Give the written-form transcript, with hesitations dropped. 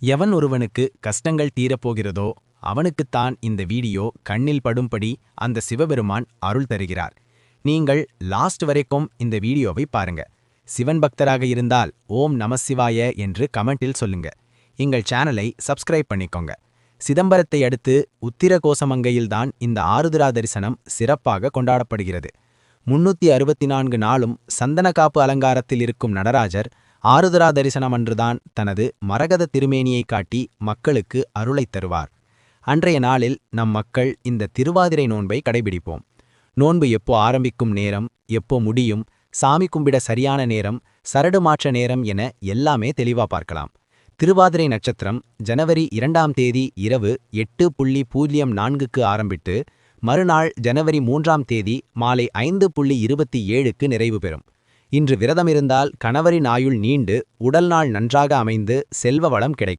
எவன் ஒருவனுக்கு கஷ்டங்கள் தீரப்போகிறதோ அவனுக்குத்தான் இந்த வீடியோ கண்ணில் படும்படி அந்த சிவபெருமான் அருள் தருகிறார். நீங்கள் லாஸ்ட் வரைக்கும் இந்த வீடியோவை பாருங்க. சிவன் பக்தராக இருந்தால் ஓம் நமசிவாய என்று கமெண்டில் சொல்லுங்க. எங்கள் சேனலை சப்ஸ்கிரைப் பண்ணிக்கோங்க. சிதம்பரத்தை அடுத்து உத்திரகோசமங்கையில்தான் இந்த ஆருத்ரா தரிசனம் சிறப்பாக கொண்டாடப்படுகிறது. 364 நாளும் சந்தனக்காப்பு அலங்காரத்தில் இருக்கும் நடராஜர் ஆருத்ரா தரிசனம் அன்றுதான் தனது மரகத திருமேனியை காட்டி மக்களுக்கு அருளைத் தருவார். அன்றைய நாளில் நம் மக்கள் இந்த திருவாதிரை நோன்பை கடைபிடிப்போம். நோன்பு எப்போ ஆரம்பிக்கும் நேரம், எப்போ முடியும், சாமி கும்பிட சரியான நேரம், சரடு மாற்ற நேரம் என எல்லாமே தெளிவா பார்க்கலாம். திருவாதிரை நட்சத்திரம் ஜனவரி 2ஆம் தேதி இரவு 8:04க்கு ஆரம்பித்து மறுநாள் ஜனவரி 3ஆம் தேதி மாலை 5:27க்கு நிறைவு பெறும். இன்று விரதமிருந்தால் கணவரின் ஆயுள் நீண்டு உடல்நாள் நன்றாக அமைந்து செல்வ வளம் கிடைக்கும்.